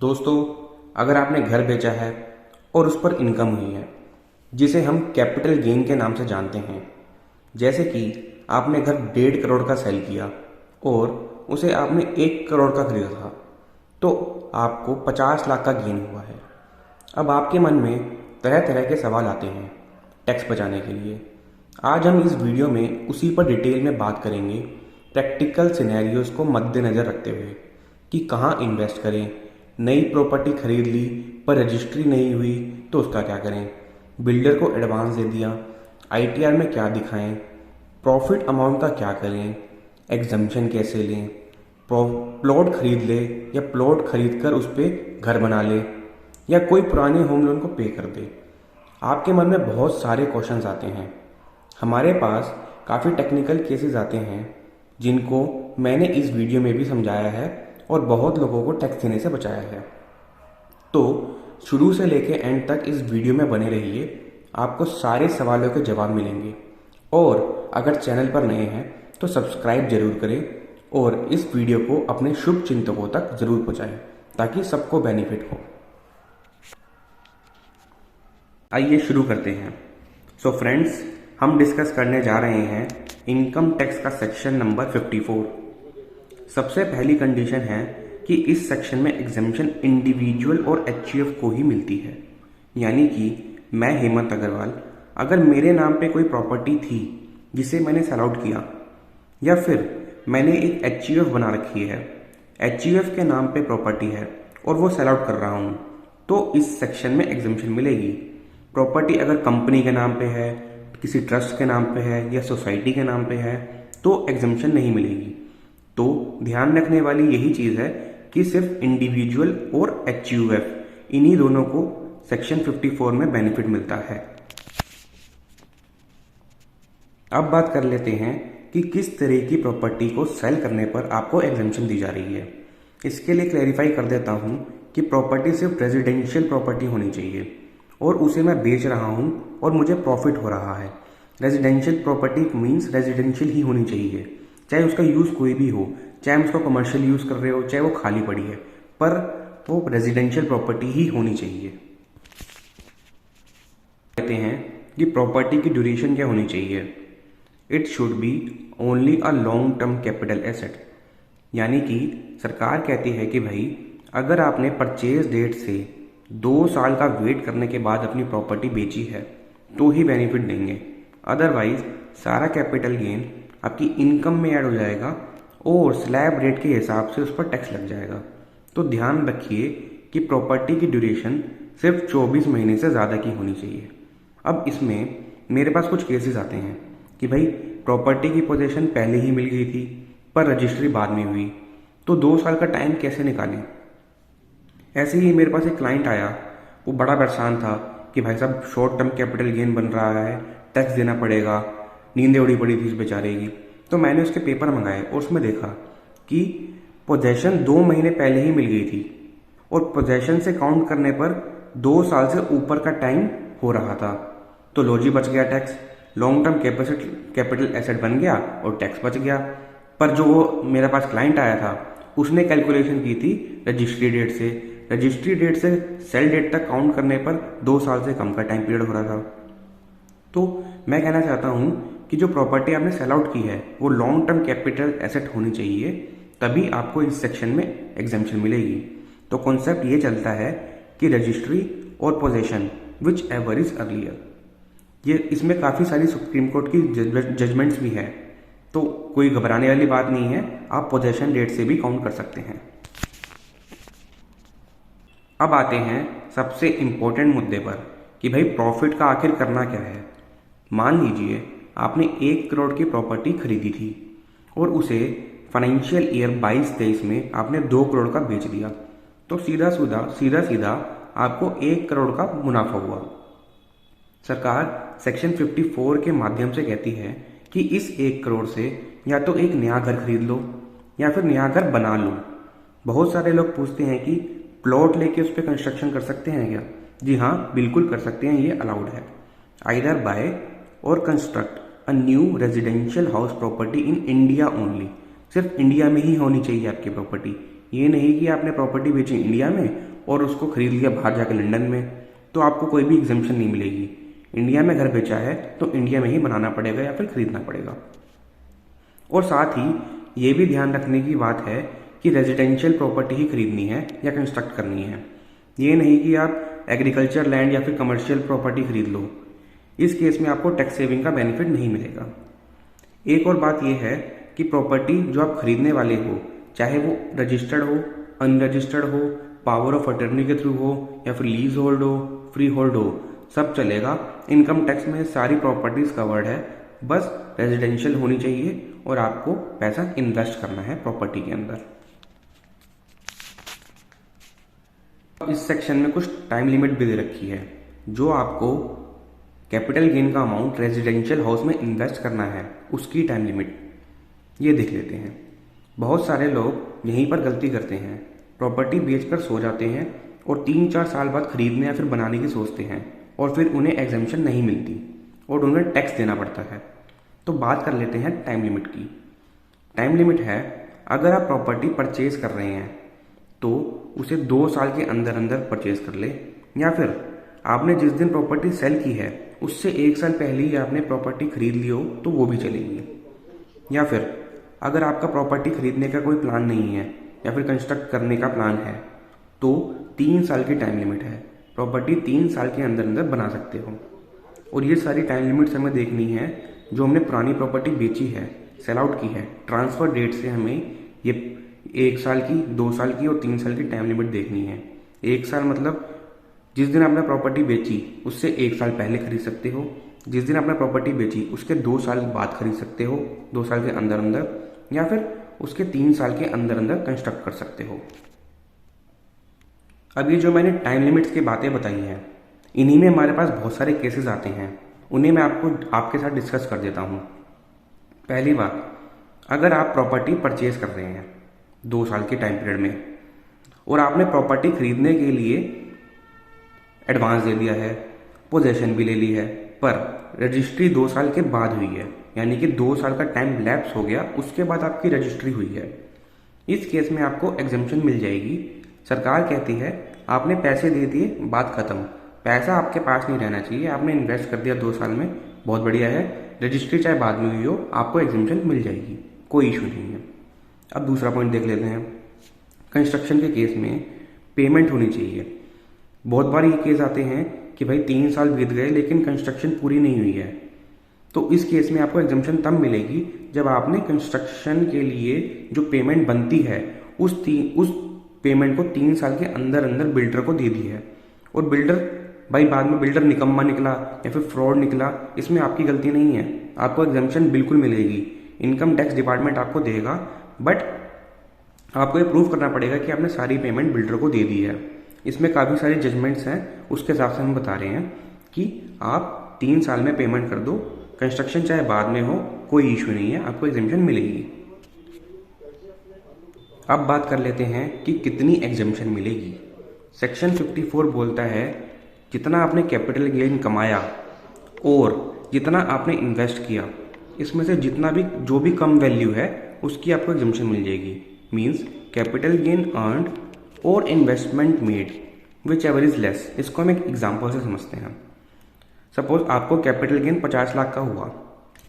दोस्तों, अगर आपने घर बेचा है और उस पर इनकम हुई है, जिसे हम कैपिटल गेन के नाम से जानते हैं, जैसे कि आपने घर 1.5 करोड़ का सेल किया और उसे आपने 1 करोड़ का खरीदा था, तो आपको 50 लाख का गेन हुआ है। अब आपके मन में तरह तरह के सवाल आते हैं टैक्स बचाने के लिए। आज हम इस वीडियो में उसी पर डिटेल में बात करेंगे, प्रैक्टिकल सिनेरियोज को मद्देनज़र रखते हुए कि कहाँ इन्वेस्ट करें। नई प्रॉपर्टी खरीद ली पर रजिस्ट्री नहीं हुई तो उसका क्या करें, बिल्डर को एडवांस दे दिया, आईटीआर में क्या दिखाएं, प्रॉफिट अमाउंट का क्या करें, एग्जम्पशन कैसे लें, प्लॉट खरीद ले या प्लॉट खरीद कर उस पर घर बना ले या कोई पुराने होम लोन को पे कर दे। आपके मन में बहुत सारे क्वेश्चंस आते हैं। हमारे पास काफ़ी टेक्निकल केसेस आते हैं जिनको मैंने इस वीडियो में भी समझाया है और बहुत लोगों को टैक्स देने से बचाया है। तो शुरू से लेकर एंड तक इस वीडियो में बने रहिए, आपको सारे सवालों के जवाब मिलेंगे। और अगर चैनल पर नए हैं तो सब्सक्राइब जरूर करें और इस वीडियो को अपने शुभ चिंतकों तक जरूर पहुंचाएं ताकि सबको बेनिफिट हो। आइए शुरू करते हैं। सो फ्रेंड्स, हम डिस्कस करने जा रहे हैं इनकम टैक्स का सेक्शन नंबर 54। सबसे पहली कंडीशन है कि इस सेक्शन में एग्जम्पशन इंडिविजुअल और एचयूएफ को ही मिलती है। यानी कि मैं हेमंत अग्रवाल, अगर मेरे नाम पे कोई प्रॉपर्टी थी जिसे मैंने सेल आउट किया या फिर मैंने एक एचयूएफ बना रखी है, एचयूएफ के नाम पे प्रॉपर्टी है और वो सेल आउट कर रहा हूँ, तो इस सेक्शन में एग्जम्पशन मिलेगी। प्रॉपर्टी अगर कंपनी के नाम पे है, किसी ट्रस्ट के नाम पे है या सोसाइटी के नाम पे है तो एग्जम्पशन नहीं मिलेगी। तो ध्यान रखने वाली यही चीज़ है कि सिर्फ इंडिविजुअल और एचयूएफ इन्हीं दोनों को सेक्शन 54 में बेनिफिट मिलता है। अब बात कर लेते हैं कि किस तरह की प्रॉपर्टी को सेल करने पर आपको एग्जम्पशन दी जा रही है। इसके लिए क्लैरिफाई कर देता हूं कि प्रॉपर्टी सिर्फ रेजिडेंशियल प्रॉपर्टी होनी चाहिए और उसे मैं बेच रहा हूं और मुझे प्रॉफिट हो रहा है। रेजिडेंशियल प्रॉपर्टी मीन्स रेजिडेंशियल ही होनी चाहिए, चाहे उसका यूज़ कोई भी हो, चाहे हम उसको कमर्शियल यूज़ कर रहे हो, चाहे वो खाली पड़ी है, पर वो रेजिडेंशियल प्रॉपर्टी ही होनी चाहिए। कहते हैं कि प्रॉपर्टी की ड्यूरेशन क्या होनी चाहिए। It should be only a long term capital asset. यानी कि सरकार कहती है कि भाई अगर आपने परचेज डेट से 2 साल का वेट करने के बाद अपनी प्रॉपर्टी बेची है तो ही बेनिफिट देंगे, अदरवाइज सारा कैपिटल गेन आपकी इनकम में ऐड हो जाएगा और स्लैब रेट के हिसाब से उस पर टैक्स लग जाएगा। तो ध्यान रखिए कि प्रॉपर्टी की ड्यूरेशन सिर्फ 24 महीने से ज़्यादा की होनी चाहिए। अब इसमें मेरे पास कुछ केसेस आते हैं कि भाई प्रॉपर्टी की पोजीशन पहले ही मिल गई थी पर रजिस्ट्री बाद में हुई, तो 2 साल का टाइम कैसे निकालें। ऐसे ही मेरे पास एक क्लाइंट आया, वो बड़ा परेशान था कि भाई साहब शॉर्ट टर्म कैपिटल गेन बन रहा है, टैक्स देना पड़ेगा, नींदें उड़ी पड़ी थी इस बेचारे की। तो मैंने उसके पेपर मंगाए और उसमें देखा कि पोजेशन 2 महीने पहले ही मिल गई थी और पोजेशन से काउंट करने पर 2 साल से ऊपर का टाइम हो रहा था। तो लो जी, बच गया tax, long term capital asset बन गया और टैक्स बच गया। पर जो वो मेरे पास क्लाइंट आया था उसने कैलकुलेशन की थी रजिस्ट्री डेट से, रजिस्ट्री डेट से सेल डेट तक काउंट करने पर 2 साल से कम का टाइम पीरियड हो रहा था। तो मैं कहना चाहता हूं कि जो प्रॉपर्टी आपने सेल आउट की है वो लॉन्ग टर्म कैपिटल एसेट होनी चाहिए, तभी आपको इस सेक्शन में एग्जम्पशन मिलेगी। तो कॉन्सेप्ट ये चलता है कि रजिस्ट्री और possession which ever is earlier, ये इसमें काफ़ी सारी सुप्रीम कोर्ट की जजमेंट्स भी है, तो कोई घबराने वाली बात नहीं है, आप पोजेशन डेट से भी काउंट कर सकते हैं। अब आते हैं सबसे इंपॉर्टेंट मुद्दे पर कि भाई प्रॉफिट का आखिर करना क्या है। मान लीजिए आपने 1 करोड़ की प्रॉपर्टी खरीदी थी और उसे फाइनेंशियल ईयर 22-23 में आपने 2 करोड़ का बेच दिया, तो सीधा सीधा आपको 1 करोड़ का मुनाफा हुआ। सरकार सेक्शन 54 के माध्यम से कहती है कि इस 1 करोड़ से या तो एक नया घर खरीद लो या फिर नया घर बना लो। बहुत सारे लोग पूछते हैं कि प्लॉट लेके उस पर कंस्ट्रक्शन कर सकते हैं क्या? जी हाँ, बिल्कुल कर सकते हैं, ये अलाउड है। आइदर बाय और construct a new residential house property in India only. सिर्फ इंडिया में ही होनी चाहिए आपकी प्रॉपर्टी, ये नहीं कि आपने प्रॉपर्टी बेची इंडिया में और उसको खरीद लिया बाहर जाकर लंदन में, तो आपको कोई भी एग्जाम्पशन नहीं मिलेगी। इंडिया में घर बेचा है तो इंडिया में ही बनाना पड़ेगा या फिर खरीदना पड़ेगा। और साथ ही ये भी ध्यान रखने की बात है कि रेजिडेंशियल प्रॉपर्टी ही खरीदनी है या कंस्ट्रक्ट करनी है। ये नहीं कि आप एग्रीकल्चर लैंड या फिर कमर्शियल प्रॉपर्टी खरीद लो, इस केस में आपको टैक्स सेविंग का बेनिफिट नहीं मिलेगा। एक और बात यह है कि प्रॉपर्टी जो आप खरीदने वाले हो, चाहे वो रजिस्टर्ड हो, अनरजिस्टर्ड हो, पावर ऑफ अटर्नी के थ्रू हो या फिर लीज होल्ड हो, फ्री होल्ड हो, सब चलेगा। इनकम टैक्स में सारी प्रॉपर्टीज कवर्ड है, बस रेजिडेंशियल होनी चाहिए और आपको पैसा इन्वेस्ट करना है प्रॉपर्टी के अंदर। इस सेक्शन में कुछ टाइम लिमिट भी दे रखी है, जो आपको कैपिटल गेन का अमाउंट रेजिडेंशियल हाउस में इन्वेस्ट करना है उसकी टाइम लिमिट ये देख लेते हैं। बहुत सारे लोग यहीं पर गलती करते हैं, प्रॉपर्टी बेचकर सो जाते हैं और 3-4 साल बाद खरीदने या फिर बनाने की सोचते हैं और फिर उन्हें एग्जम्पशन नहीं मिलती और उन्हें टैक्स देना पड़ता है। तो बात कर लेते हैं टाइम लिमिट की। टाइम लिमिट है, अगर आप प्रॉपर्टी परचेज कर रहे हैं तो उसे 2 साल के अंदर अंदर परचेज कर ले, या फिर आपने जिस दिन प्रॉपर्टी सेल की है उससे 1 साल पहले ही आपने प्रॉपर्टी खरीद ली हो तो वो भी चलेगी। या फिर अगर आपका प्रॉपर्टी खरीदने का कोई प्लान नहीं है या फिर कंस्ट्रक्ट करने का प्लान है तो 3 साल की टाइम लिमिट है, प्रॉपर्टी 3 साल के अंदर अंदर बना सकते हो। और ये सारी टाइम लिमिट्स हमें देखनी है जो हमने पुरानी प्रॉपर्टी बेची है, सेल आउट की है, ट्रांसफर डेट से हमें ये 1 साल की, 2 साल की और 3 साल की टाइम लिमिट देखनी है। 1 साल मतलब जिस दिन आपने प्रॉपर्टी बेची उससे 1 साल पहले खरीद सकते हो, जिस दिन आपने प्रॉपर्टी बेची उसके 2 साल बाद खरीद सकते हो, 2 साल के अंदर अंदर, या फिर उसके 3 साल के अंदर अंदर कंस्ट्रक्ट कर सकते हो। अब ये जो मैंने टाइम लिमिट्स की बातें बताई हैं, इन्हीं में हमारे पास बहुत सारे केसेस आते हैं, उन्हें मैं आपके साथ डिस्कस कर देता हूँ। पहली बात, अगर आप प्रॉपर्टी परचेज कर रहे हैं 2 साल के टाइम पीरियड में और आपने प्रॉपर्टी खरीदने के लिए एडवांस दे दिया है, पोजेशन भी ले ली है, पर रजिस्ट्री 2 साल के बाद हुई है, यानी कि 2 साल का टाइम लैप्स हो गया, उसके बाद आपकी रजिस्ट्री हुई है, इस केस में आपको एग्जम्पशन मिल जाएगी। सरकार कहती है आपने पैसे दे दिए, बात खत्म, पैसा आपके पास नहीं रहना चाहिए, आपने इन्वेस्ट कर दिया 2 साल में, बहुत बढ़िया है, रजिस्ट्री चाहे बाद में हुई हो आपको एग्जम्पशन मिल जाएगी, कोई इशू नहीं है। अब दूसरा पॉइंट देख लेते हैं। कंस्ट्रक्शन के केस में पेमेंट होनी चाहिए। बहुत बार ये केस आते हैं कि भाई 3 साल बीत गए लेकिन कंस्ट्रक्शन पूरी नहीं हुई है, तो इस केस में आपको एग्जम्पशन तब मिलेगी जब आपने कंस्ट्रक्शन के लिए जो पेमेंट बनती है उस पेमेंट को 3 साल के अंदर अंदर बिल्डर को दे दी है, और बिल्डर भाई बाद में बिल्डर निकम्मा निकला या फिर फ्रॉड निकला, इसमें आपकी गलती नहीं है, आपको एग्जम्पशन बिल्कुल मिलेगी। इनकम टैक्स डिपार्टमेंट आपको देगा, बट आपको ये प्रूव करना पड़ेगा कि आपने सारी पेमेंट बिल्डर को दे दी है। इसमें काफ़ी सारे जजमेंट्स हैं, उसके हिसाब से हम बता रहे हैं कि आप 3 साल में पेमेंट कर दो, कंस्ट्रक्शन चाहे बाद में हो, कोई इशू नहीं है, आपको एग्जम्पशन मिलेगी। अब बात कर लेते हैं कि कितनी एग्जम्पशन मिलेगी। सेक्शन 54 बोलता है जितना आपने कैपिटल गेन कमाया और जितना आपने इन्वेस्ट किया, इसमें से जो भी कम वैल्यू है उसकी आपको एग्जम्पशन मिल जाएगी। मीन्स कैपिटल गेन अर्नड और investment made which ever is less. इसको हम एक एग्जाम्पल से समझते हैं। सपोज आपको कैपिटल गेन 50 लाख का हुआ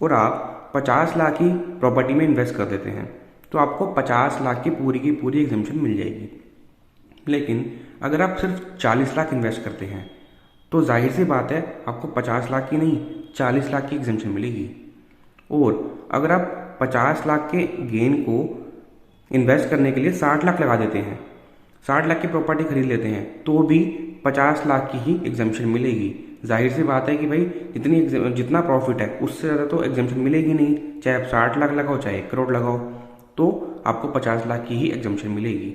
और आप 50 लाख की प्रॉपर्टी में इन्वेस्ट कर देते हैं, तो आपको 50 लाख की पूरी एग्जम्पशन मिल जाएगी। लेकिन अगर आप सिर्फ 40 लाख इन्वेस्ट करते हैं तो जाहिर सी बात है आपको 50 लाख की नहीं 40 लाख की एग्जम्पशन मिलेगी। और अगर आप 50 लाख के गेन को इन्वेस्ट करने के लिए 60 लाख लगा देते हैं, 60 लाख की प्रॉपर्टी खरीद लेते हैं, तो भी 50 लाख की ही एग्जम्पशन मिलेगी। जाहिर सी बात है कि भाई जितना प्रॉफिट है उससे ज़्यादा तो एग्जम्पशन मिलेगी नहीं, चाहे आप 60 लाख लगाओ चाहे 1 करोड़ लगाओ, तो आपको 50 लाख की ही एग्जम्पशन मिलेगी।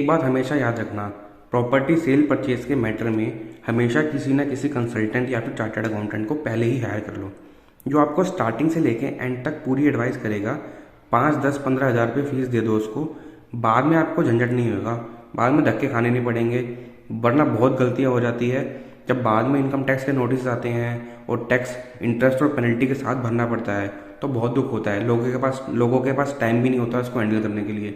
एक बात हमेशा याद रखना, प्रॉपर्टी सेल परचेज के मैटर में हमेशा किसी ना किसी कंसल्टेंट या फिर चार्टर्ड अकाउंटेंट को पहले ही हायर कर लो, जो आपको स्टार्टिंग से लेके एंड तक पूरी एडवाइस करेगा। 5, 10, 15 हज़ार रुपये फीस दे दो उसको, बाद में आपको झंझट नहीं होगा, बाद में धक्के खाने नहीं पड़ेंगे, वरना बहुत गलतियाँ हो जाती है। जब बाद में इनकम टैक्स के नोटिस आते हैं और टैक्स इंटरेस्ट और पेनल्टी के साथ भरना पड़ता है तो बहुत दुख होता है। लोगों के पास टाइम भी नहीं होता इसको हैंडल करने के लिए।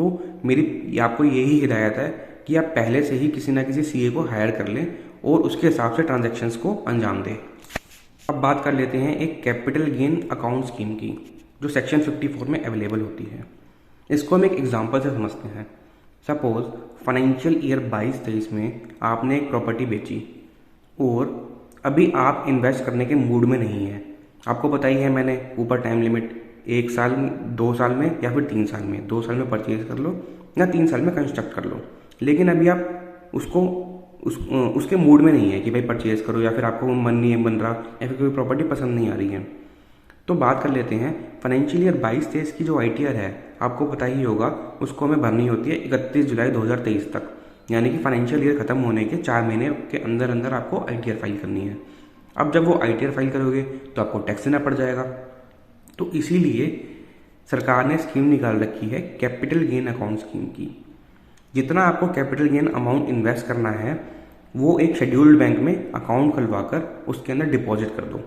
तो मेरी आपको यही हिदायत है कि आप पहले से ही किसी ना किसी सीए को हायर कर लें और उसके हिसाब से ट्रांजैक्शंस को अंजाम दें। अब बात कर लेते हैं एक कैपिटल गेन अकाउंट स्कीम की, जो सेक्शन 54 में अवेलेबल होती है। इसको हम एक एग्जांपल से समझते हैं। सपोज फाइनेंशियल ईयर 22-23 में आपने एक प्रॉपर्टी बेची और अभी आप इन्वेस्ट करने के मूड में नहीं हैं। आपको पता ही है, मैंने ऊपर टाइम लिमिट 1 साल, 2 साल में या फिर 3 साल में, 2 साल में परचेज कर लो या 3 साल में कंस्ट्रक्ट कर लो, लेकिन अभी आप उसके मूड में नहीं है कि भाई परचेज करो, या फिर आपको मन नहीं बन रहा, या फिर कोई प्रॉपर्टी पसंद नहीं आ रही है। तो बात कर लेते हैं फाइनेंशियल ईयर 22-23 की जो ITR है, आपको पता ही होगा, उसको हमें भरनी होती है 31 जुलाई 2023 तक, यानी कि फाइनेंशियल ईयर खत्म होने के 4 महीने के अंदर अंदर आपको ITR फाइल करनी है। अब जब वो ITR फाइल करोगे तो आपको टैक्स देना पड़ जाएगा। तो इसीलिए सरकार ने स्कीम निकाल रखी है कैपिटल गेन अकाउंट स्कीम की। जितना आपको कैपिटल गेन अमाउंट इन्वेस्ट करना है, वो एक शेड्यूल्ड बैंक में अकाउंट खुलवा कर उसके अंदर डिपॉजिट कर दो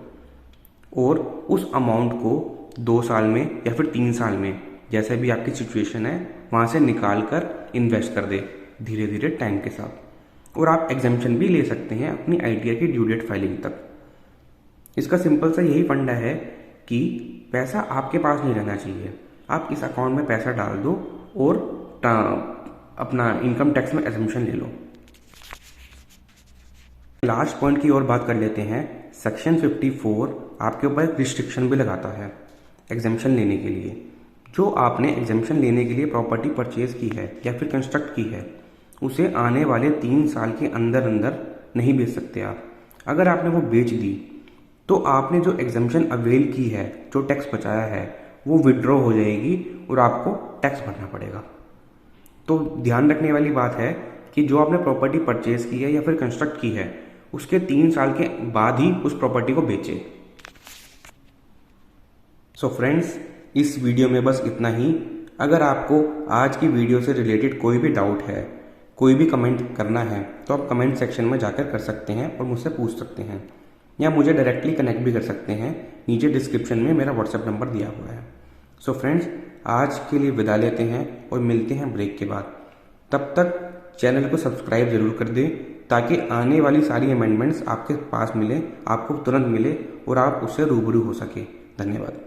और उस अमाउंट को 2 साल में या फिर 3 साल में, जैसे भी आपकी सिचुएशन है, वहाँ से निकाल कर इन्वेस्ट कर दे धीरे धीरे टाइम के साथ। और आप एग्जाम्पशन भी ले सकते हैं अपनी ITR की ड्यू डेट फाइलिंग तक। इसका सिंपल सा यही फंडा है कि पैसा आपके पास नहीं रहना चाहिए, आप इस अकाउंट में पैसा डाल दो और अपना इनकम टैक्स में एग्जम्पशन ले लो। लास्ट पॉइंट की और बात कर लेते हैं। सेक्शन 54 आपके ऊपर एक रिस्ट्रिक्शन भी लगाता है एग्जम्पशन लेने के लिए। जो आपने एग्जम्पशन लेने के लिए प्रॉपर्टी परचेज की है या फिर कंस्ट्रक्ट की है, उसे आने वाले 3 साल के अंदर अंदर नहीं बेच सकते आप। अगर आपने वो बेच दी तो आपने जो एग्जम्पशन अवेल की है, जो टैक्स बचाया है, वो विड्रॉ हो जाएगी और आपको टैक्स भरना पड़ेगा। तो ध्यान रखने वाली बात है कि जो आपने प्रॉपर्टी परचेज की है या फिर कंस्ट्रक्ट की है, उसके 3 साल के बाद ही उस प्रॉपर्टी को बेचे। सो फ्रेंड्स, इस वीडियो में बस इतना ही। अगर आपको आज की वीडियो से रिलेटेड कोई भी डाउट है, कोई भी कमेंट करना है, तो आप कमेंट सेक्शन में जाकर कर सकते हैं और मुझसे पूछ सकते हैं, या मुझे डायरेक्टली कनेक्ट भी कर सकते हैं। नीचे डिस्क्रिप्शन में मेरा व्हाट्सएप नंबर दिया हुआ है। सो फ्रेंड्स, आज के लिए विदा लेते हैं और मिलते हैं ब्रेक के बाद। तब तक चैनल को सब्सक्राइब जरूर कर दें, ताकि आने वाली सारी अमेंडमेंट्स आपके पास मिले, आपको तुरंत मिले और आप उससे रूबरू हो सके। धन्यवाद।